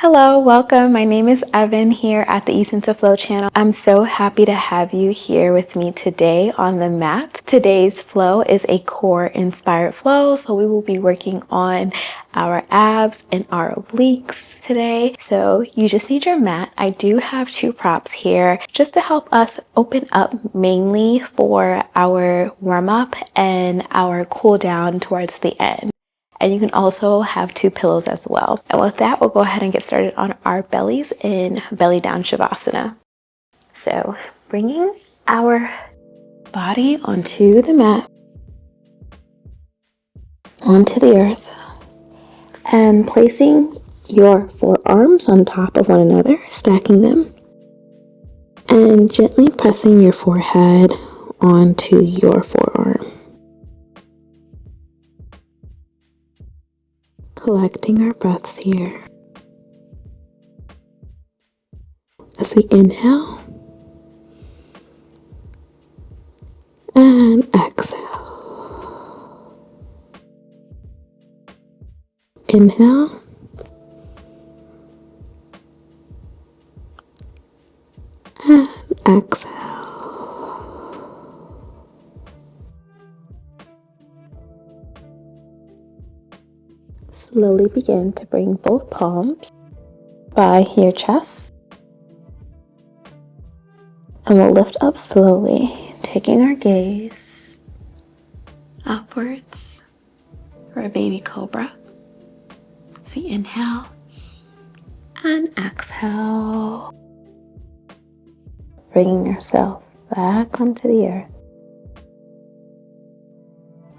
Hello, welcome. My name is Evan here at the Ease into Flow channel. I'm so happy to have you here with me today on the mat. Today's flow is a core inspired flow, so we will be working on our abs and our obliques today. So you just need your mat. I do have two props here just to help us open up, mainly for our warm up and our cool down towards the end. And you can also have two pillows as well. And with that, we'll go ahead and get started on our bellies in belly down shavasana. So bringing our body onto the mat, onto the earth, and placing your forearms on top of one another, stacking them, and gently pressing your forehead onto your forearm. Collecting our breaths here. As we inhale and exhale. Inhale and exhale. Slowly begin to bring both palms by your chest. And we'll lift up slowly, taking our gaze upwards for a baby cobra. As we inhale and exhale, bringing ourselves back onto the earth.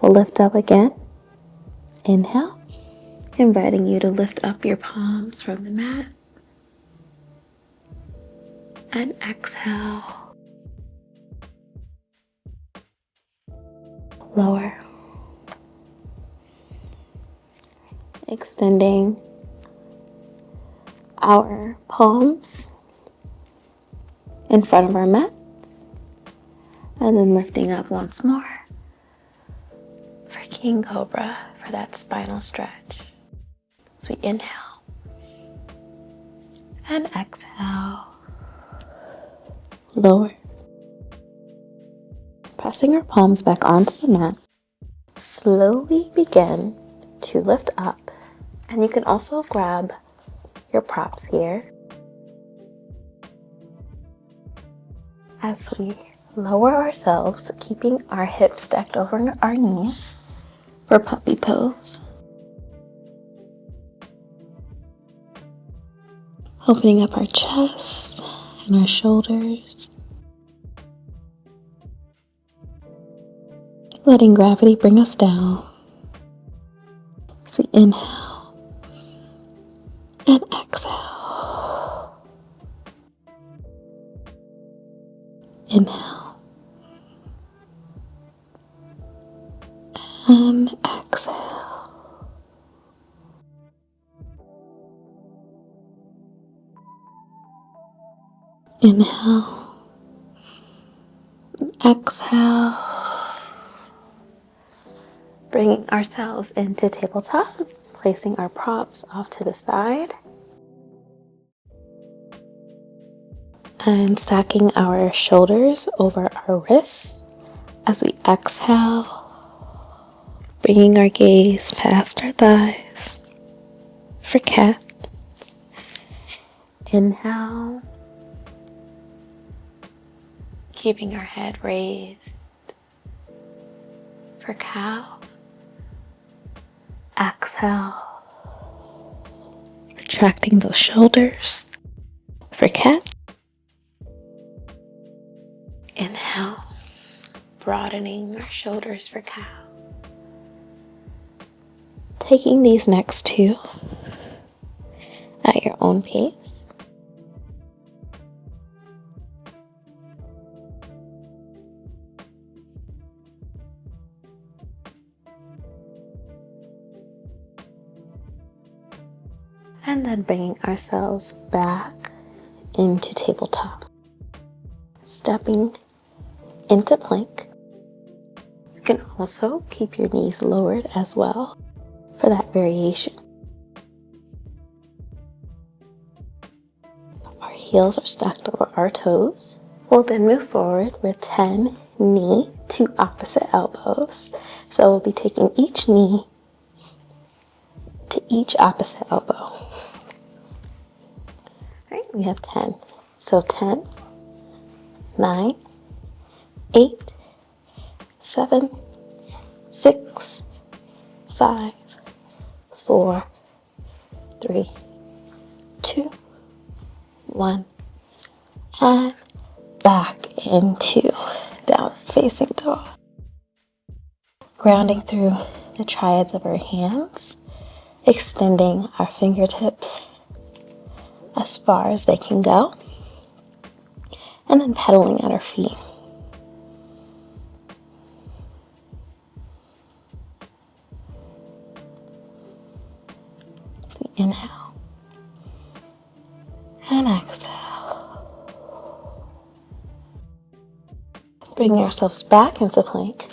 We'll lift up again. Inhale, inviting you to lift up your palms from the mat. And exhale. Lower. Extending our palms in front of our mats. And then lifting up once more for King Cobra for that spinal stretch. As we inhale and exhale. Lower. Pressing our palms back onto the mat. Slowly begin to lift up. And you can also grab your props here. As we lower ourselves, keeping our hips stacked over our knees for puppy pose. Opening up our chest and our shoulders. Letting gravity bring us down. As we inhale and exhale. Inhale and exhale. Inhale, exhale. Bringing ourselves into tabletop, placing our props off to the side. And stacking our shoulders over our wrists as we exhale, bringing our gaze past our thighs for cat. Inhale, keeping our head raised for cow. Exhale, retracting those shoulders for cat. Inhale, broadening our shoulders for cow. Taking these next two at your own pace. And then bringing ourselves back into tabletop. Stepping into plank. You can also keep your knees lowered as well for that variation. heels are stacked over our toes. We'll then move forward with 10 knee to opposite elbows. So we'll be taking each knee to each opposite elbow. All right, we have 10. So 10, 9, 8, 7, 6, 5, 4, 3, 2, 1, and back into downward facing dog. Grounding through the triads of our hands, extending our fingertips as far as they can go, and then pedaling at our feet. So we inhale and exhale. Bringing ourselves back into plank.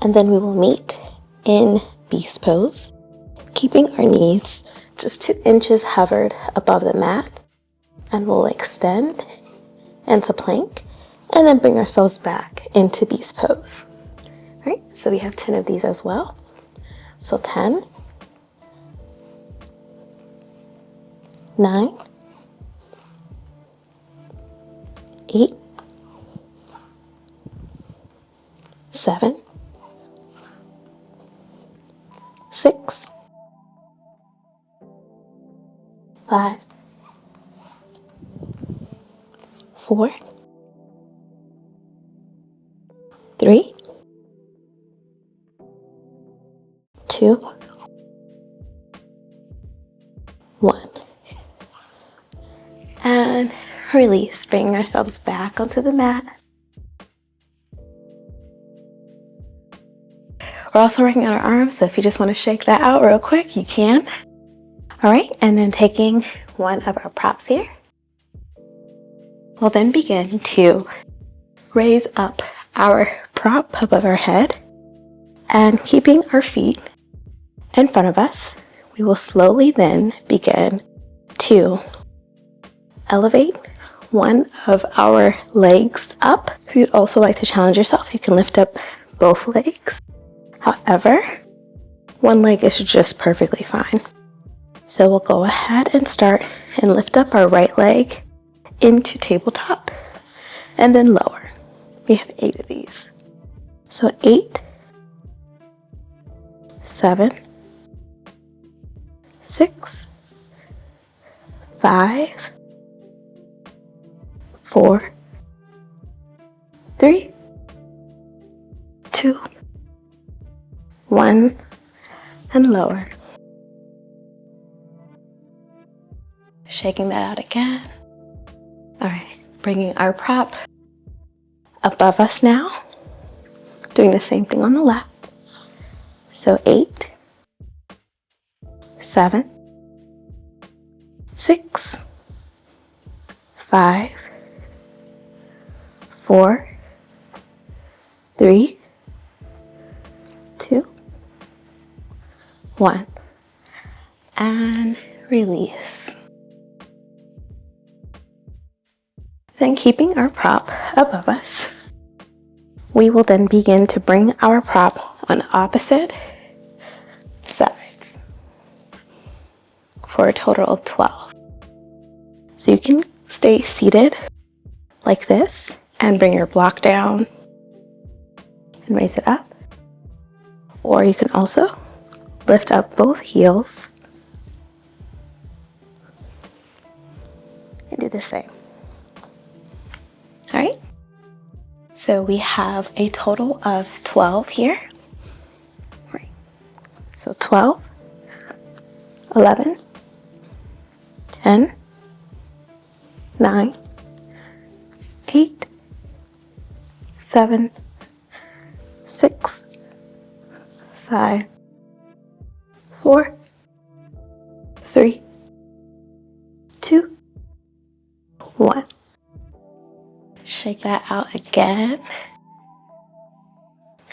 And then we will meet in beast pose, keeping our knees just 2 inches hovered above the mat. And we'll extend into plank and then bring ourselves back into beast pose. All right, so we have 10 of these as well. So 10, 9, 8, 7, 6, 5, 4, 3, 2, 1. And release, bringing ourselves back onto the mat. We're also working on our arms, so if you just want to shake that out real quick, you can. All right, and then taking one of our props here, we'll then begin to raise up our prop above our head, and keeping our feet in front of us, we will slowly then begin to elevate one of our legs up. If you'd also like to challenge yourself, you can lift up both legs. However, one leg is just perfectly fine. So we'll go ahead and start and lift up our right leg into tabletop and then lower. We have 8 of these. So 8, 7, 6, 5, 4, 3, 2, 1, and lower. Shaking that out again. All right, bringing our prop above us now. Doing the same thing on the left. So 8, 7, 6, 5, 4, 3, 2, 1, and release. Then keeping our prop above us, we will then begin to bring our prop on opposite sides for a total of 12. So you can stay seated like this and bring your block down and raise it up. Or you can also lift up both heels and do the same. All right, so we have a total of 12 here. Right. So 12, 11, 10, 9, 8, 7, 6, 5, 4, 3, 2, 1. Shake that out again.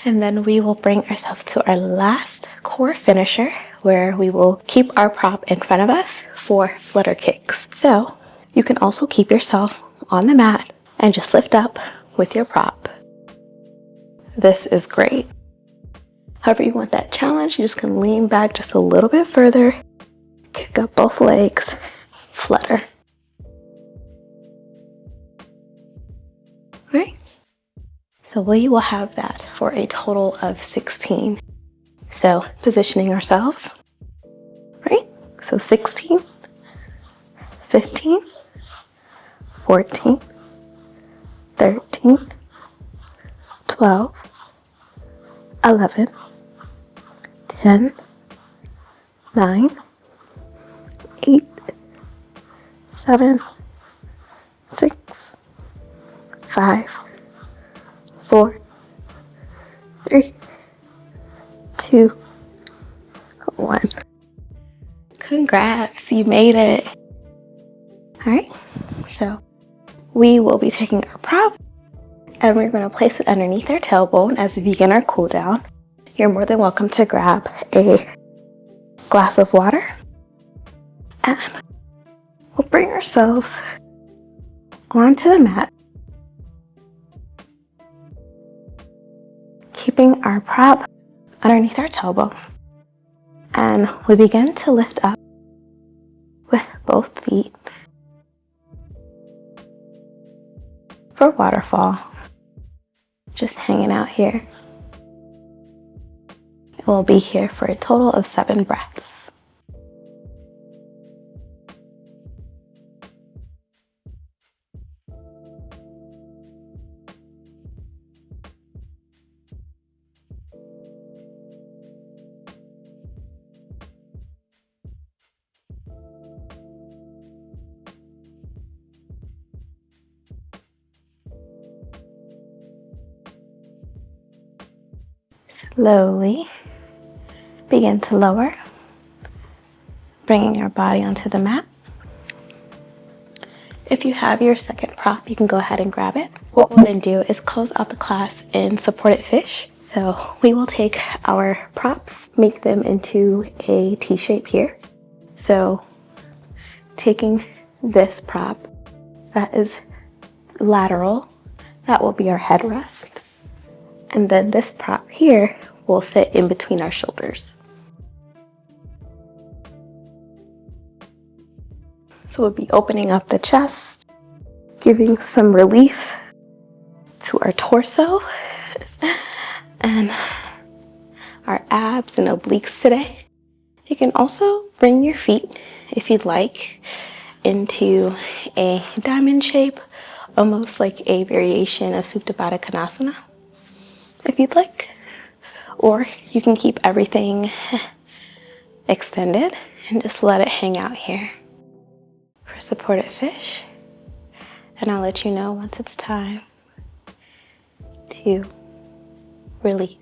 And then we will bring ourselves to our last core finisher, where we will keep our prop in front of us for flutter kicks. So You can also keep yourself on the mat and just lift up with your prop. This is great. However you want that challenge, you just can lean back just a little bit further, kick up both legs, flutter. All right. So we will have that for a total of 16. So positioning ourselves, right? So 16, 15, 14, 13, 12, 11, 10, 9, 8, 7, 6, 5, 4, 3, 2, 1. Congrats, you made it. All right, so we will be taking our prop and we're going to place it underneath our tailbone as we begin our cool down. You're more than welcome to grab a glass of water and we'll bring ourselves onto the mat, keeping our prop underneath our tailbone, and we begin to lift up with both feet for waterfall, just hanging out here. We'll be here for a total of 7 breaths. Slowly begin to lower, bringing our body onto the mat. If you have your second prop, you can go ahead and grab it. What we'll then do is close out the class in supported fish. So we will take our props, make them into a T shape here. So taking this prop that is lateral, that will be our headrest. And then this prop here will sit in between our shoulders. So we'll be opening up the chest, giving some relief to our torso and our abs and obliques today. You can also bring your feet, if you'd like, into a diamond shape, almost like a variation of Supta Baddha Konasana, if you'd like. Or you can keep everything extended and just let it hang out here for supported fish. And I'll let you know once it's time to release.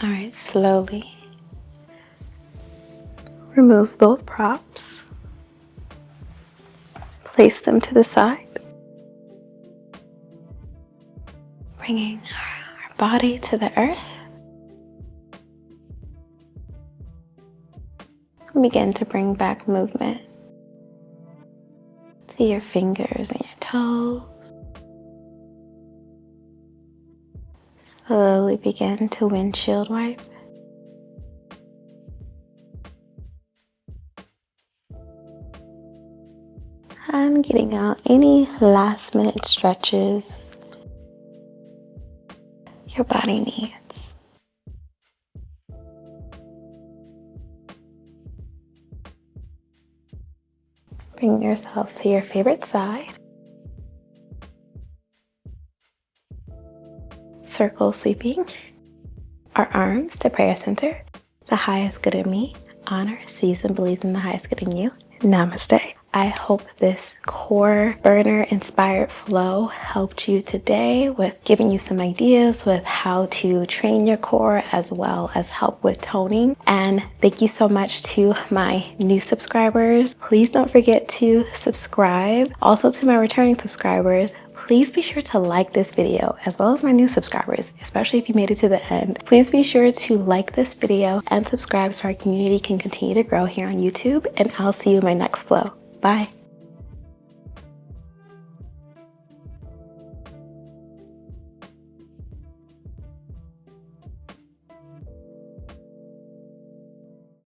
All right, slowly remove both props, place them to the side, bringing our body to the earth. Begin to bring back movement to your fingers and your toes. Slowly begin to windshield wipe. And getting out any last minute stretches your body needs. Bring yourselves to your favorite side. Circle sweeping our arms to prayer center. The highest good in me, honor, sees, and believes in the highest good in you. Namaste. I hope this core burner inspired flow helped you today with giving you some ideas with how to train your core as well as help with toning. And thank you so much to my new subscribers. Please don't forget to subscribe. Also to my returning subscribers, please be sure to like this video, as well as my new subscribers, especially if you made it to the end. Please be sure to like this video and subscribe so our community can continue to grow here on YouTube, and I'll see you in my next flow. Bye.